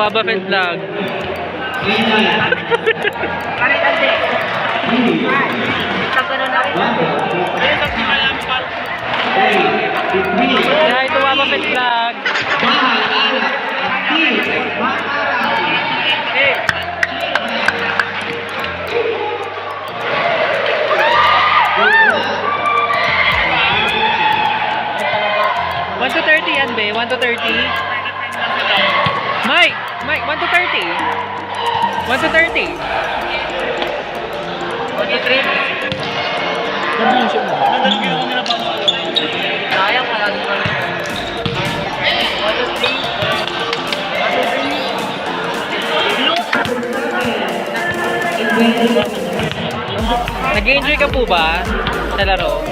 Tumaba Pet Vlog. Hi, Tumaba Pet Vlog. One to 30 yan, be. 1 to 30. Mike! Mike, 1 to 30. 1 to 30. 1 to 3. Sayang wala dito. 1 to 3. 1 to 3. Nag-enjoy ka po ba sa laro?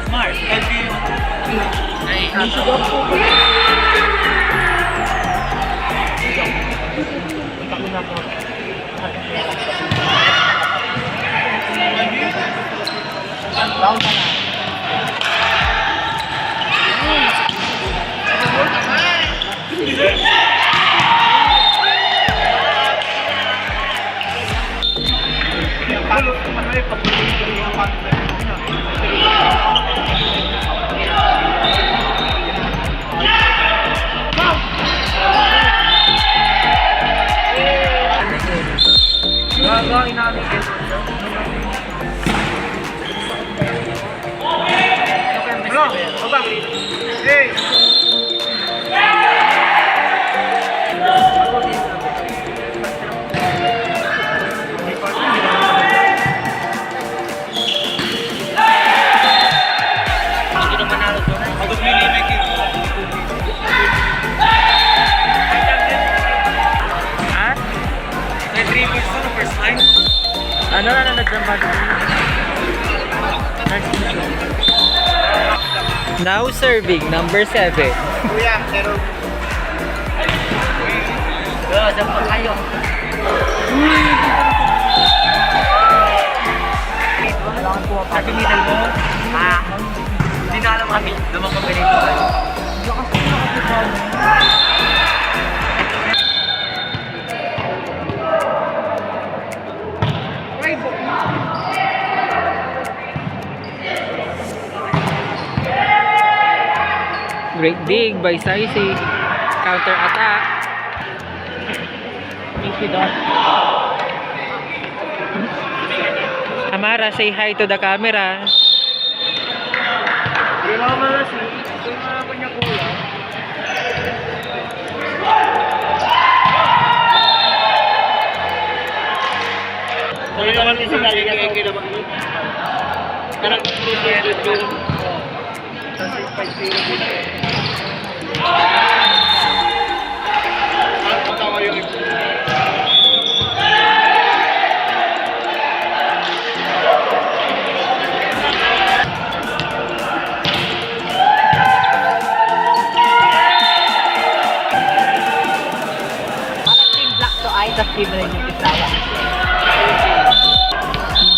Smart. Ano na nagdampan? Now serving number 7. Kuya, pero Dyan pa kayo. Sabi ni mo? Hindi na alam kami. Lumang pa ganito. Great dig by Saisi. Counter attack. Amara, say hi to the camera.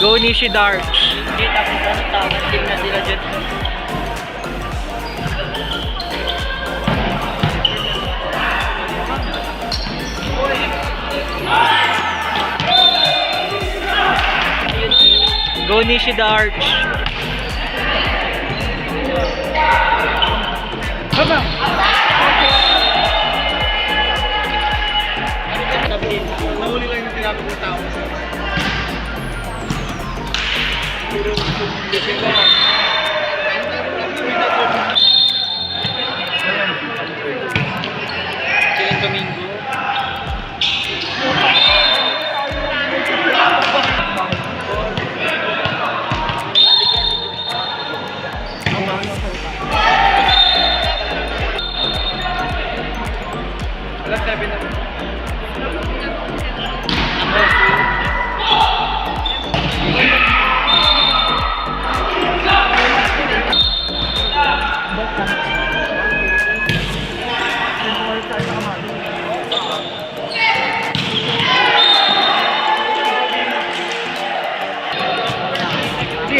Go Nishi Dark. Team na sila dyan. Go Nishi Dark. nahuli lang yung tinapos ng tao. Silang Domingo. Alas 7 na.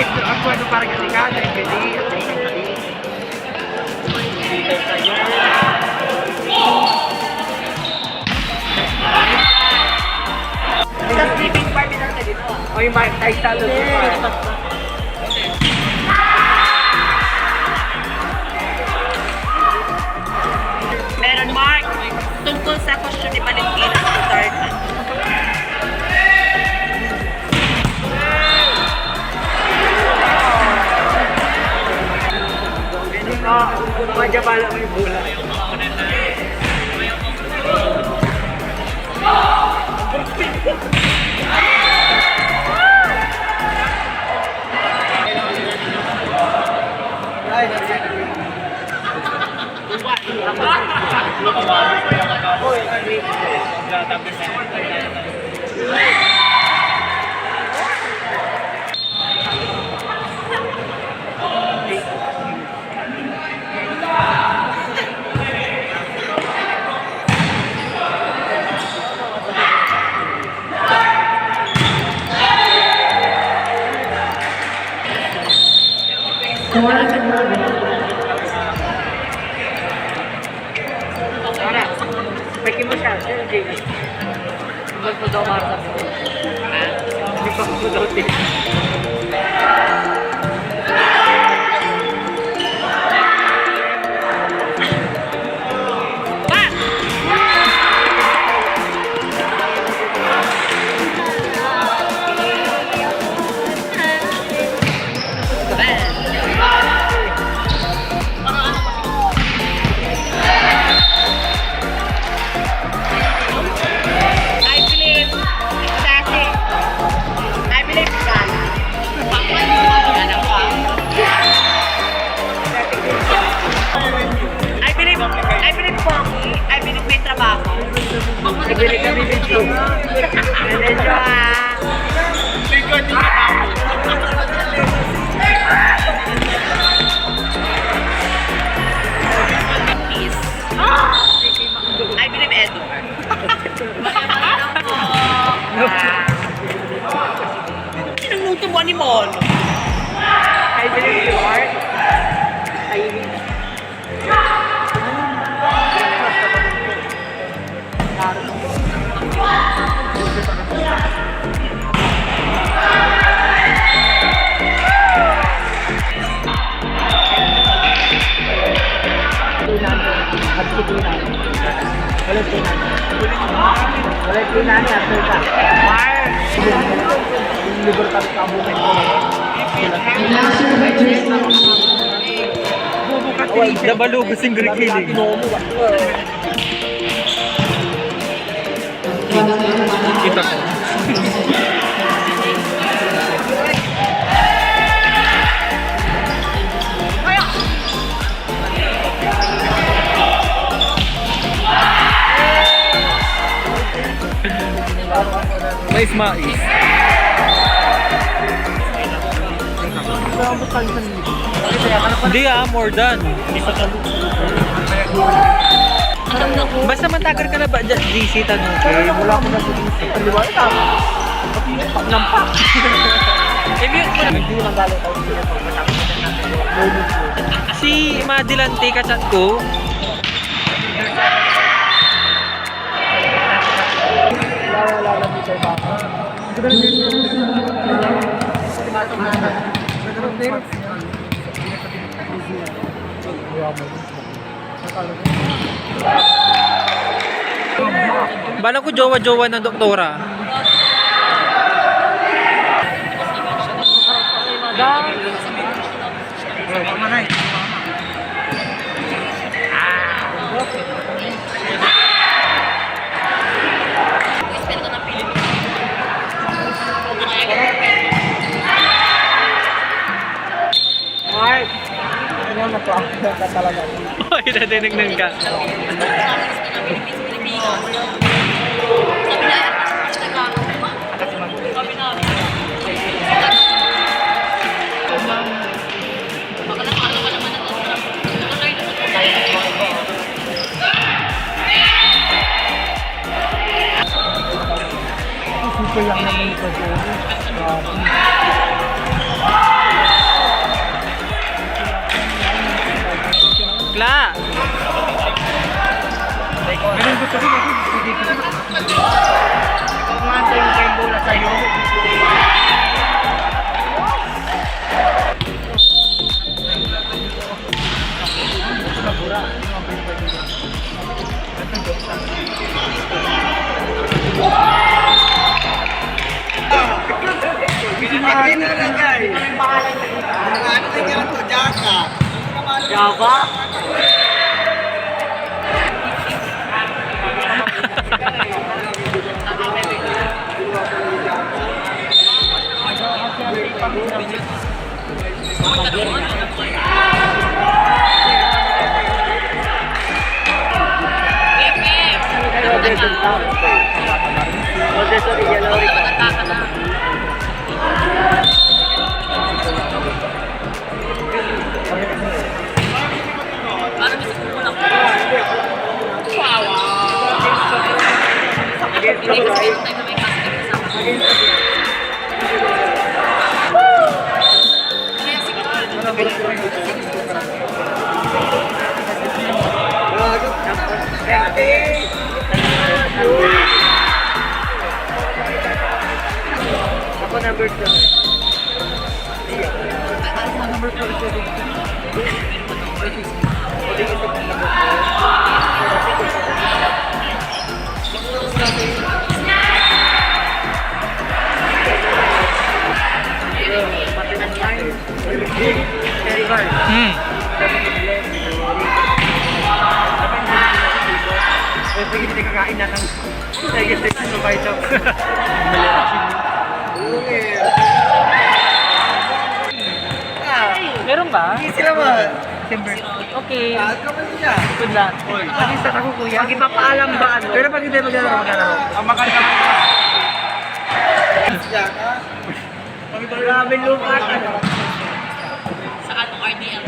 Ako ano parang kasi ka, hindi. Sa sleeping party lang na dito. O yung tayo talo pa. Meron, Mark, tungkol sa question ni Valentina sa start. Majabala mo yung bola. Peki mo siya, sir, Jamie. Huwag mo daw marasa mo. Ha? Hindi pa mo daw din. Nabili kami dito. Medyo I believe Edward. Sinong tubuan ni Molo? I believe you are. Dabalubos yung grikiling. Kita ko. Mais mais. Hindi more than. Basta matagal ka na ba dyan, GC tanong ko? Wala ko na sa GC. Ang liwanag ka. Nampak. Hindi naman galing ako Si Madilante kachat ko. wala lang dito ba? Bala ko jowa-jowa ng doktora. Mark! Ano na po ako talaga? Ay, natinignan ka. Super lang naman ito. Wala. Ganun gusto ko. Kumanta yung game bola sa'yo. Java? Ako number 2. Number 'Pwede hindi kakain na ng negative na ba ito? Meron ba? Hindi sila ba? Timber. Okay. Kapan siya? Good luck. Pag-istat ako kuya. Pag ipapaalam ba ano? Pero pag hindi maglalaro maglalaro. Ang maganda mo. Siya ka? Grabe lupa. Sa anong RDL?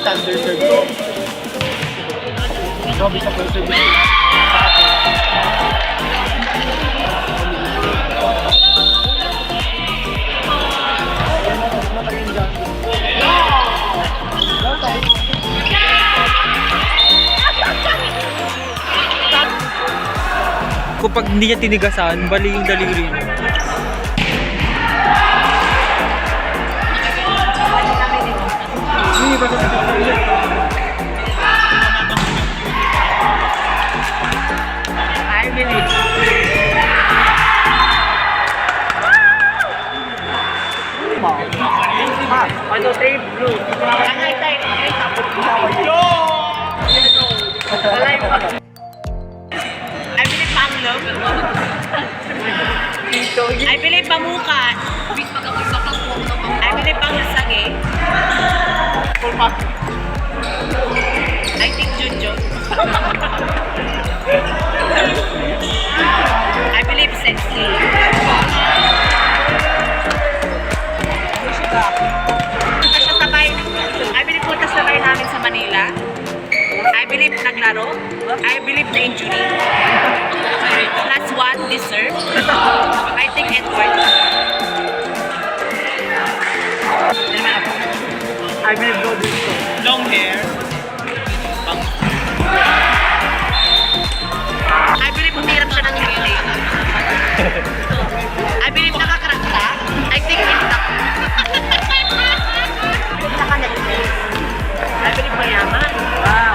Standard serve ko. Grabe sa first service. Kapag hindi niya tinigasan, bali yung daliri niya. Hindi ba sa I believe. Ano tape blue? Ay, tayo. Ay, tapos ko. Alay mo. I believe panglog. I believe pamuka. I believe panglasage. I think Junjo. I believe sexy. Punta siya sabay. I believe punta sabay namin sa Manila. I believe naglaro. I believe na injury. Plus one deserve. I think Edward. I believe go dito. Long hair. I believe umirap siya ng ngiti. I believe nakakarakta. I think hindi ako. I believe mayaman. Wow.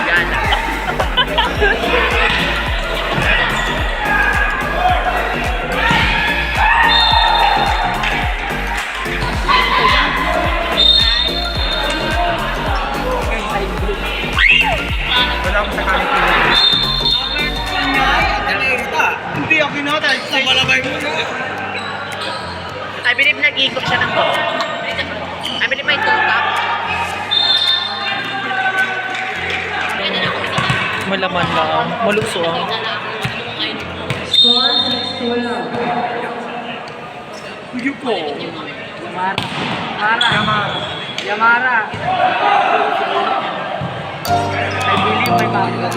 Gana. Wala ko sa kanin. Hindi ako I believe nag-iikot siya ng box. I believe may tutak. Malaman lang. Maluso ah. Score 6-12. Yuko. Yamara. I believe may mango.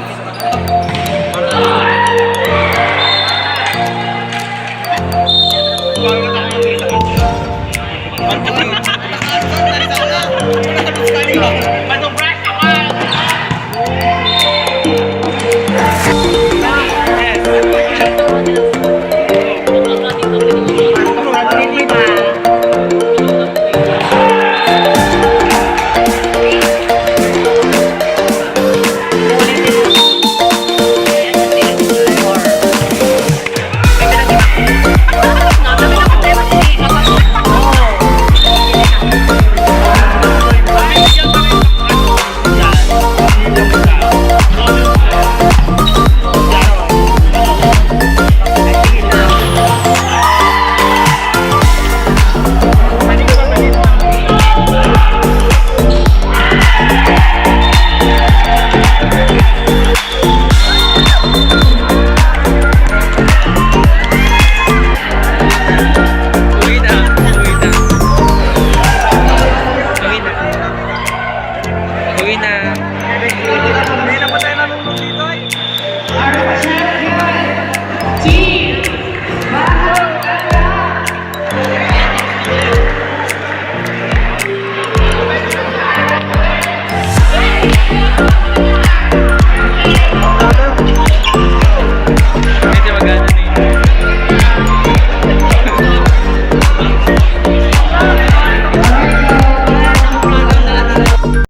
Uwi na. Hindi na pa tayo nalulog dito eh. Team